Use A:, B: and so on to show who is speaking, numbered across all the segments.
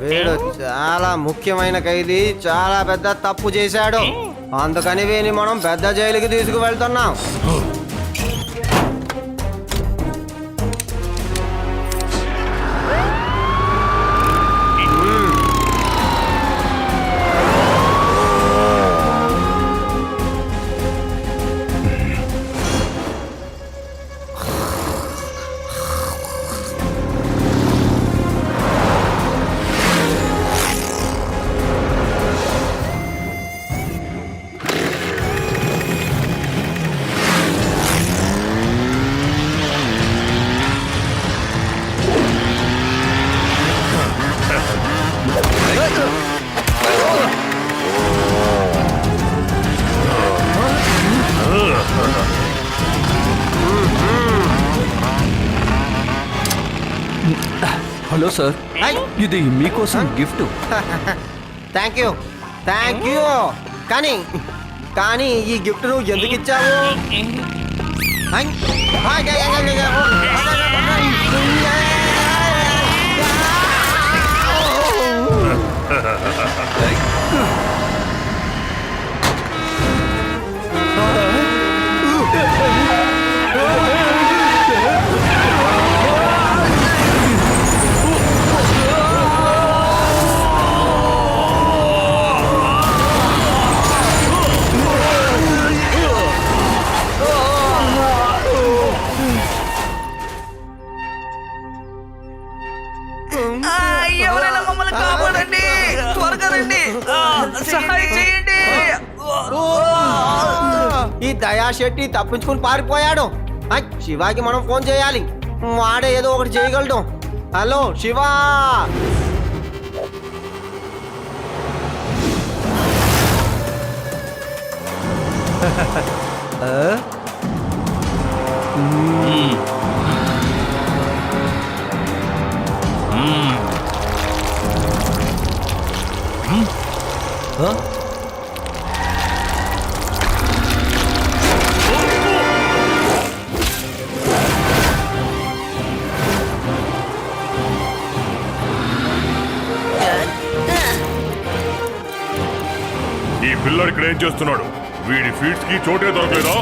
A: వీడు చాలా ముఖ్యమైన ఖైదీ, చాలా పెద్ద తప్పు చేశాడు. అందుకని వీని మనం పెద్ద జైలుకి తీసుకువెళ్తున్నాం.
B: హలో సార్, ఇది మీకోసం gift.
A: Thank you, thank you. కానీ కానీ ఈ గిఫ్ట్ నువ్వు ఎందుకు ఇచ్చావు?
C: ఎవరైనా మమ్మల్ని కాపాడండి, త్వరగా రండి, సహాయం చేయండి.
A: ఈ దయా శెట్టి తప్పించుకుని పారిపోయాడు. శివాకి మనం ఫోన్ చేయాలి, వాడే ఏదో ఒకటి చేయగలడు. హలో శివా.
D: ఈ పిల్లడు ఇక్కడ ఏం చేస్తున్నాడు? వీడి ఫీడ్స్ కి చోటే దొరకలేదా?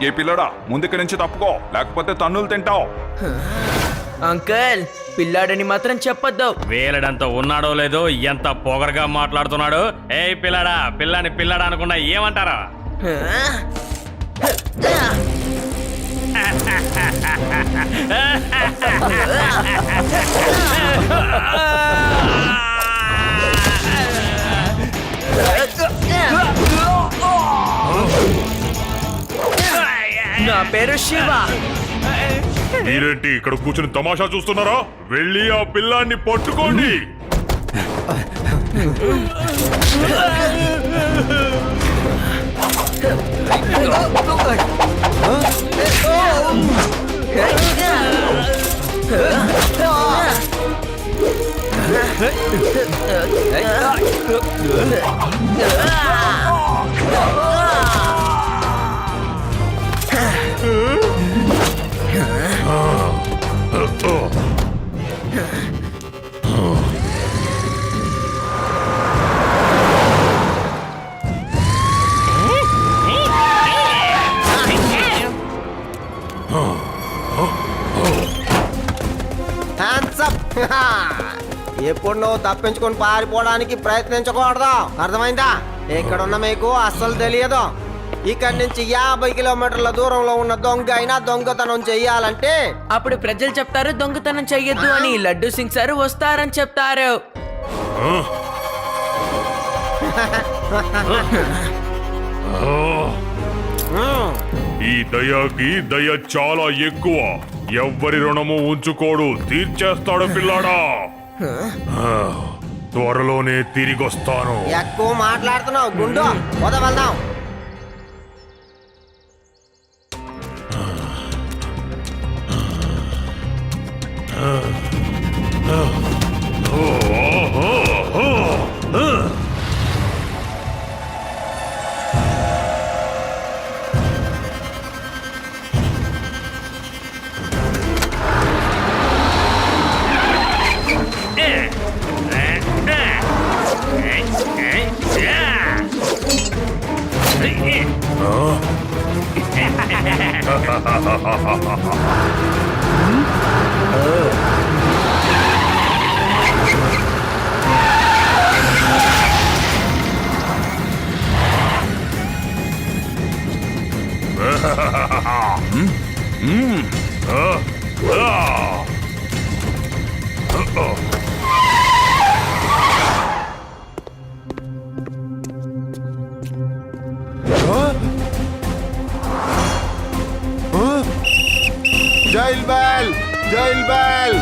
E: ఏ పిల్లడా, ముందుకి నుంచి తప్పుకో, లేకపోతే తన్నులు తింటావు.
C: అంకుల్, పిల్లాడని మాత్రం చెప్పొద్దు.
F: వేలడంత ఉన్నాడో లేదో, ఎంత పొగరగా మాట్లాడుతున్నాడు. ఏ పిల్లడా, పిల్లని పిల్లడా అనుకున్నా ఏమంటారా?
C: నా పేరు శివ.
D: మీరేంటి ఇక్కడ కూర్చుని తమాషా చూస్తున్నారా? వెళ్ళి ఆ పిల్లాన్ని పట్టుకోండి.
A: ఎప్పుడు నువ్వు తప్పించుకొని పారిపోవడానికి ప్రయత్నించకూడదు, అర్థమైందా? ఇక్కడున్న మీకు అస్సలు తెలియదు. ఇక్కడి నుంచి 50 కిలోమీటర్ల దూరంలో ఉన్న దొంగ అయినా దొంగతనం చెయ్యాలంటే
C: అప్పుడు ప్రజలు చెప్తారు దొంగతనం చెయ్యొద్దు అని. లడ్డు సింగ్ సార్ వస్తారని చెప్తారు.
D: ఈ దయకి దయ చాలా ఎక్కువ. ఎవ్వరి రుణము ఉంచుకోడు, తీర్చేస్తాడు పిల్లాడా. త్వరలోనే తిరిగొస్తాను.
A: ఎక్కువ మాట్లాడుతున్నావు గుండు, వదవల్దాం.
G: Jail bell, jail bell.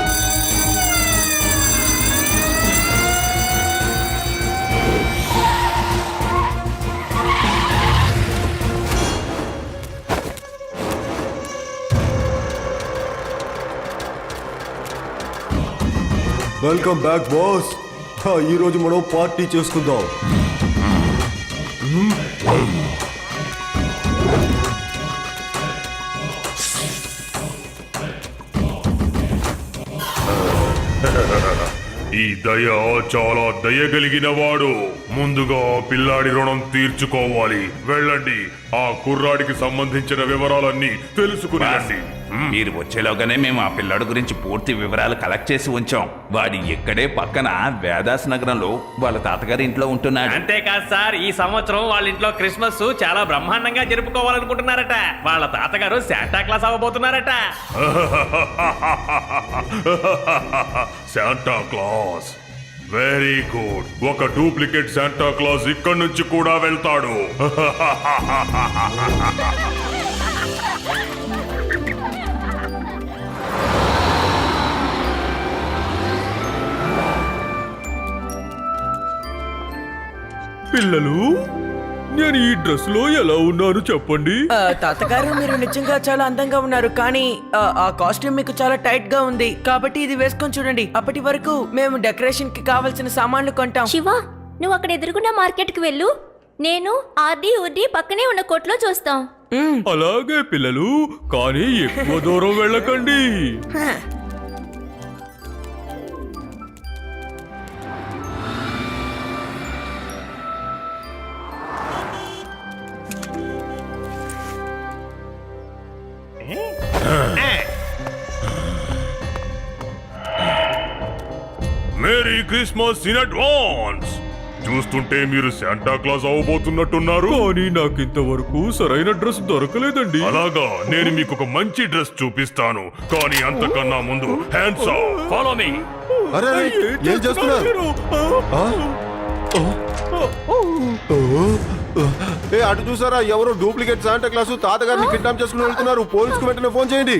G: Welcome back boss. ఈ రోజు మనం పార్టీ చేసుకుందాం.
D: ఈ దయ చాలా దయగలిగిన వాడు. ముందుగా ఆ పిల్లాడి రుణం తీర్చుకోవాలి. వెళ్ళండి, ఆ కుర్రాడికి సంబంధించిన వివరాలన్నీ తెలుసుకుని రండి.
E: మీరు వచ్చేలోగానే మేము ఆ పిల్లాడు గురించి పూర్తి వివరాలు కలెక్ట్ చేసి ఉంచాం. వాడి ఇక్కడే పక్కన వేదాస్ నగరంలో వాళ్ళ తాతగారి ఇంట్లో ఉంటున్నాడు.
F: అంతేకాదు సార్, ఈ సంవత్సరం వాళ్ళ ఇంట్లో క్రిస్మస్ చాలా బ్రహ్మాండంగా జరుపుకోవాలనుకుంటున్నారట. వాళ్ళ తాతగారు శాంటా క్లాస్ అవ్వబోతున్నారట.
D: Santa Claus, very good. ఒక డూప్లికేట్ శాంటా క్లాస్ ఇక్కడి నుంచి కూడా వెళ్తాడు.
H: పిల్లలు, నేను ఈ డ్రెస్ లో ఎలా ఉన్నాను చెప్పండి.
C: తాతగారు మీరు నిజంగా చాలా అందంగా ఉన్నారు, కానీ ఆ కాస్ట్యూమ్ మీకు చాలా టైట్ గా ఉంది. కాబట్టి ఇది వేసుకొని చూడండి. అప్పటి వరకు మేము డెకరేషన్ కి కావాల్సిన సామాన్లు కొంటాం.
I: శివ, నువ్వు అక్కడ ఎదురుగున్న మార్కెట్ కి వెళ్ళు. నేను ఆర్డీ ఉర్డీ పక్కనే ఉన్న కొట్లో చూస్తాం.
H: అలాగే పిల్లలు, కానీ ఎక్కువ దూరం వెళ్ళకండి.
D: Merry Christmas in advance. చూస్తుంటే మీరు శాంటా క్లాస్ అవ్వబోతున్నట్టున్నారు.
H: కానీ నాకు ఇంతవరకు సరైన డ్రెస్ దొరకలేదండి.
D: అలాగా, నేను మీకు ఒక మంచి డ్రెస్ చూపిస్తాను. కానీ అంతకన్నా ముందు హ్యాండ్స్ ఆఫ్, ఫాలో మీ.
G: అరే ఏం చేస్తున్నారు? అటు చూసారా, ఎవరో డూప్లికేట్ శాంటా క్లాసు తాతగారిని కిడ్నాప్ చేసుకుని వెళ్తున్నారు. పోలీసుకు వెంటనే ఫోన్ చేయండి.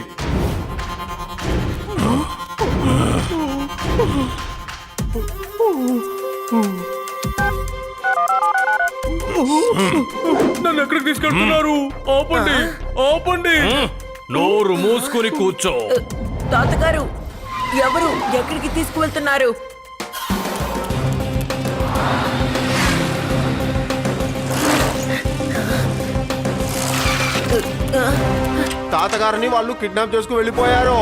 H: నన్ను ఎక్కడికి తీసుకెళ్తున్నారు? ఆపండి, ఆపండి.
F: నోరు మూసుకుని కూర్చో.
C: తాతగారు, ఎవరు ఎక్కడికి తీసుకువెళ్తున్నారు?
G: తాతగారిని వాళ్ళు కిడ్నాప్ చేసుకుని వెళ్ళిపోయారు.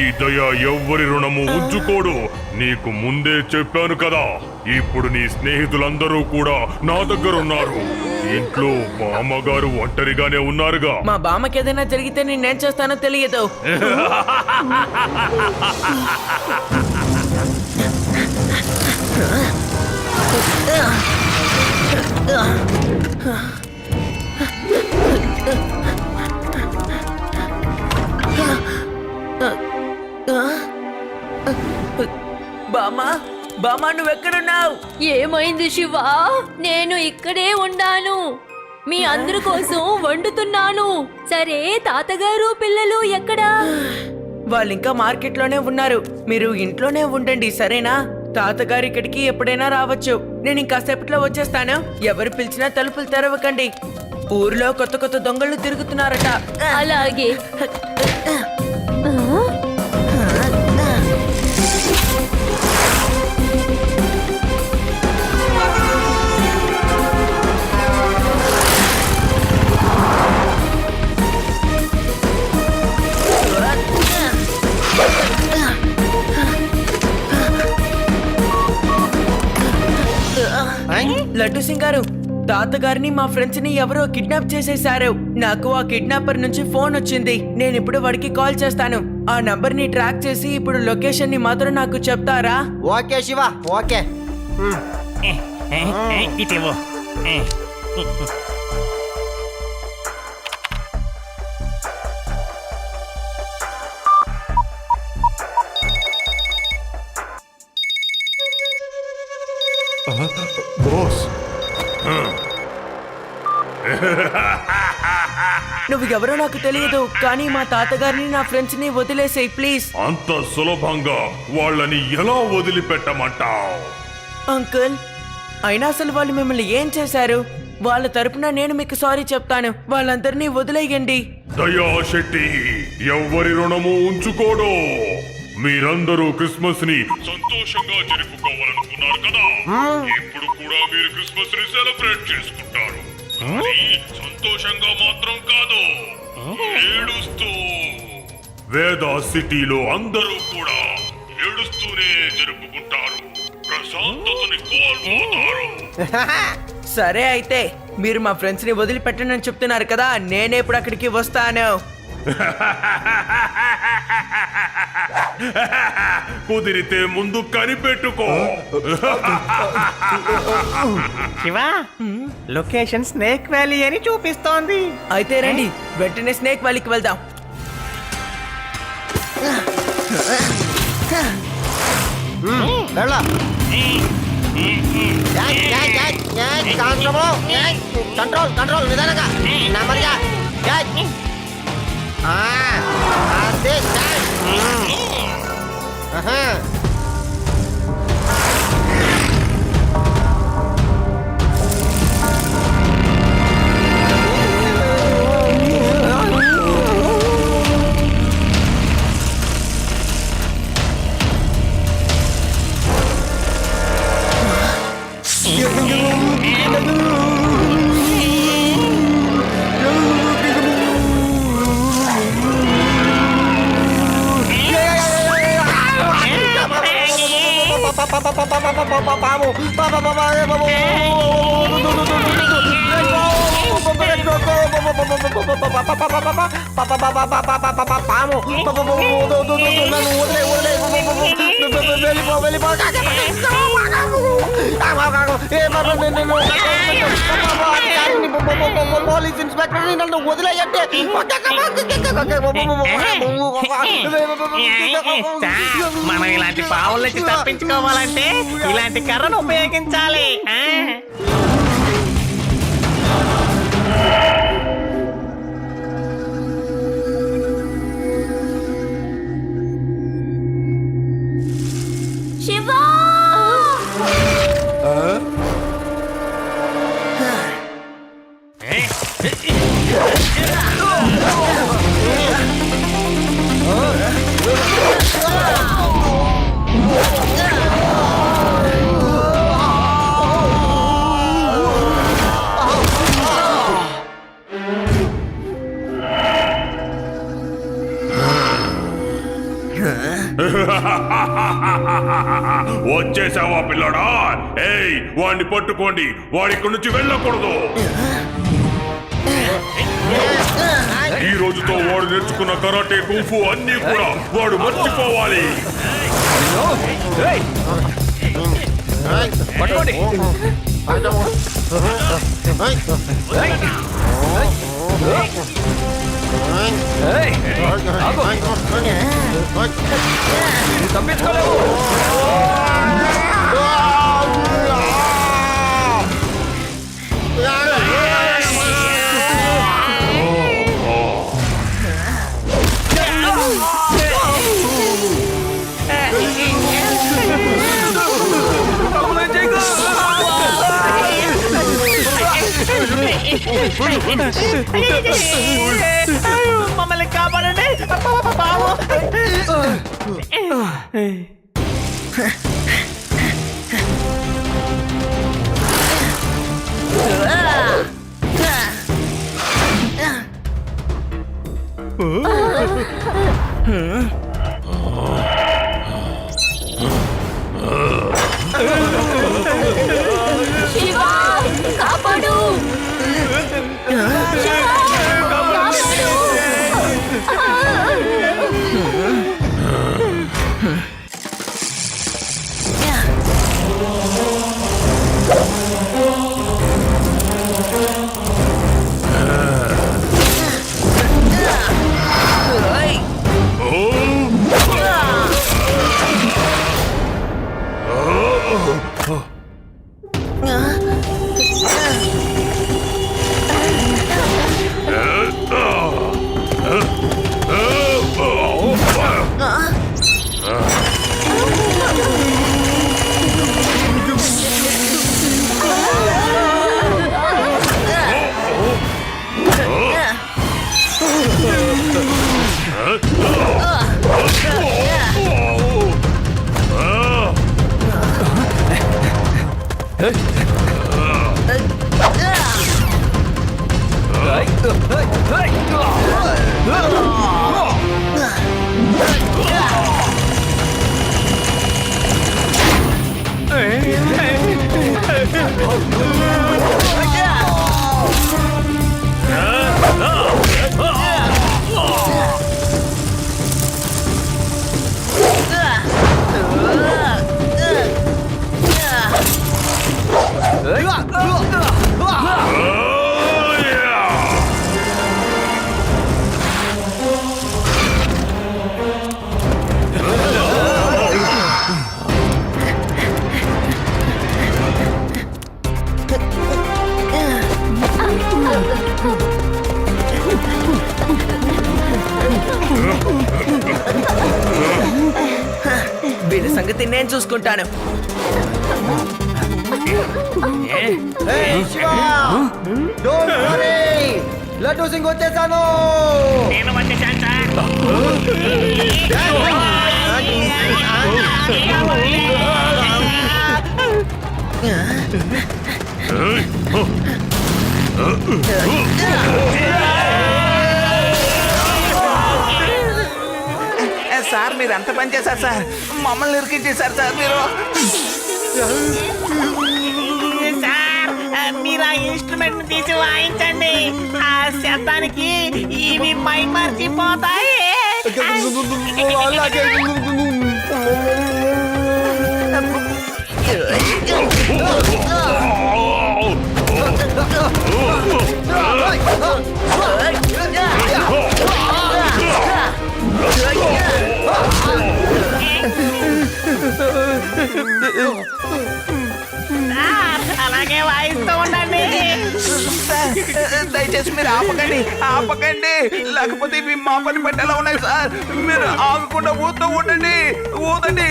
D: ఈ దయ ఎవ్వరి రుణము ఉంచుకోడు. నీకు ముందే చెప్పాను కదా. ఇప్పుడు నీ స్నేహితులందరూ కూడా నా దగ్గర ఉన్నారు. ఇంట్లో మా అమ్మగారు ఒంటరిగానే ఉన్నారుగా.
C: మా బామ్మకి ఏదైనా జరిగితే నేనేం చేస్తానో తెలియదు. బామా బామా నువ్వెక్కడున్నావు?
I: ఏమైంది శివ? నేను ఇక్కడే ఉన్నాను, మీ అందరి కోసం వండుతున్నాను. సరే, తాతగారు పిల్లలు ఎక్కడా?
C: వాళ్ళు ఇంకా మార్కెట్లోనే ఉన్నారు. మీరు ఇంట్లోనే ఉండండి, సరేనా? తాతగారు ఇక్కడికి ఎప్పుడైనా రావచ్చు. నేను ఇంకాసేపట్లో వచ్చేస్తాను. ఎవరు పిలిచినా తలుపులు తెరవకండి. ఊర్లో కొత్త కొత్త దొంగలు తిరుగుతున్నారట.
I: అలాగే.
C: లడ్డు సింగ్ గారు, తాతగారిని మా ఫ్రెండ్స్ ని ఎవరో కిడ్నాప్ చేసేశారు. నాకు ఆ కిడ్నాపర్ నుంచి ఫోన్ వచ్చింది. నేను ఇప్పుడు వాడికి కాల్ చేస్తాను. ఆ నంబర్ ని ట్రాక్ చేసి ఇప్పుడు లొకేషన్ ని మాత్రం నాకు చెప్తారా?
A: Okay Shiva, okay.
F: ఇటేవో.
G: బాస్,
C: నువ్వు ఎవరో నాకు తెలియదు, కానీ మా తాతగారిని నా ఫ్రెండ్స్ ని వదిలేసేయ్ ప్లీజ్.
D: అంత సులభంగా వాళ్ళని ఎలా వదిలిపెట్టమంటావు?
C: అంకుల్, అయినా అసలు వాళ్ళు మిమ్మల్ని ఏం చేశారు? వాళ్ళ తరపున నేను మీకు సారీ చెప్తాను. వాళ్ళందరినీ వదిలేయండి.
D: దయా శెట్టి ఎవ్వరి రుణము ఉంచుకోడు. మీరందరూ క్రిస్మస్ ని సంతోషంగా జరుపుకోవాలనుకున్నారు కదా. ఇప్పుడు కూడా మీరు క్రిస్మస్ ని సెలబ్రేట్ చేసుకుంటారు. కానీ సంతోషంగా మాత్రం కాదు, ఏడుస్తూ. వేదా సిటీలో అందరూ కూడా ఏడుస్తూనే జరుపుకుంటారు. ప్రశాంతతని కోల్పోతారు.
C: సరే అయితే, మీరు మా ఫ్రెండ్స్ ని వదిలిపెట్టనని చెప్తున్నారు కదా, నేనే ఇప్పుడు అక్కడికి వస్తాను.
D: కుదిరితే ముందు కనిపెట్టుకో.
F: శివ, లొకేషన్ స్నేక్ వ్యాలీ అని చూపిస్తోంది.
C: అయితే రండి, వెంటనే స్నేక్ వ్యాలీకి వెళ్దాం.
A: వెళ్ళ. కంట్రోల్ కంట్రోల్, నిదానంగా, నెమ్మదిగా. అదే. పోలీస్ ఇన్స్పెక్టర్ నన్ను వదిలేయంటే.
F: మనం ఇలాంటి పావుల నుంచి తప్పించుకోవాలంటే ఇలాంటి కర్రను ఉపయోగించాలి.
I: శివా!
D: వచ్చేసావా పిల్లడా? ఏయ్, వాడిని పట్టుకోండి. వాడి ఇక్కడి నుంచి వెళ్ళకూడదు. ఈ రోజుతో వాడు నేర్చుకున్న కరాటే కుంఫు అన్ని కూడా వాడు మర్చిపోవాలి.
B: పట్టుకోండి. ఏయ్, ఆగు. నువ్వు తప్పించుకోలేవు.
C: మమ్మల్ని కాపాడండి బాబు.
I: శివా, కాపాడు. శివా, కాపాడు.
C: వీళ్ళ సంగతి నేను చూసుకుంటాను.
A: లడ్డూ సింగ్ వచ్చేసాను.
F: నేను వచ్చేసాను
E: సార్ మీరు ఎంత పని చేశారు సార్, మమ్మల్ని ఇరికించేశారు సార్ మీరు.
C: సార్ మీరు ఆ ఇన్స్ట్రుమెంట్ తీసి వాయించండి. ఆ శబ్దానికి ఇవి పై మర్చిపోతాయి.
A: అలాగే.
C: అలాగే వాయిస్తూ ఉండండి.
E: దయచేసి మీరు ఆపకండి, ఆపకండి, లేకపోతే ఇవి మా పని పెట్టేలా ఉన్నాయి సార్. మీరు ఆగకుండా ఊతూ ఉండండి, ఊదండి.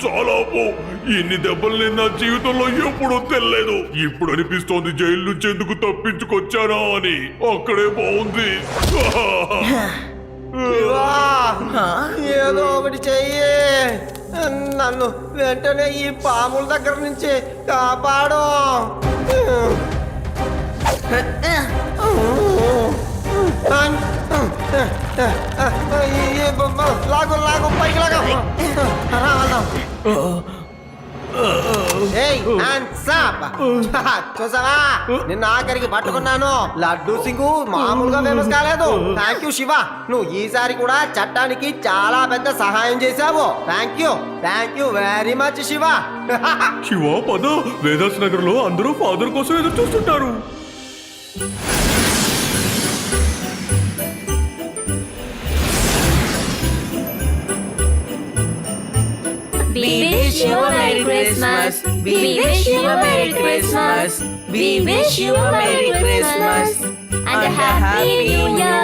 D: చాలా పో. ఇన్ని దెబ్బలు నేను నా జీవితంలో ఎప్పుడూ తెలియలేదు. ఇప్పుడు అనిపిస్తోంది జైలు నుంచి ఎందుకు తప్పించుకొచ్చానా అని. అక్కడే బాగుంది.
A: ఏదో ఒకటి చెయ్యి. నన్ను వెంటనే ఈ పాముల దగ్గర నుంచి కాపాడు. లాగు లాగు పైకి లాగా. ఏయ్, hands up. చూసావా నిన్న ఆఖరికి పట్టుకున్నాను. లడ్డు సింగు మామూలుగా ఫేమస్ కాలేదు. థ్యాంక్ యూ శివ, నువ్వు ఈసారి కూడా చట్టానికి చాలా పెద్ద సహాయం చేశావు. Thank you very much Shiva.
H: Shiva పద, వేదాస్ నగర్ లో అందరూ ఫాదర్ కోసం ఎదురు చూస్తుంటారు.
I: We wish you a Merry Christmas. We wish you a Merry Christmas. We wish you a Merry Christmas and a Happy New Year.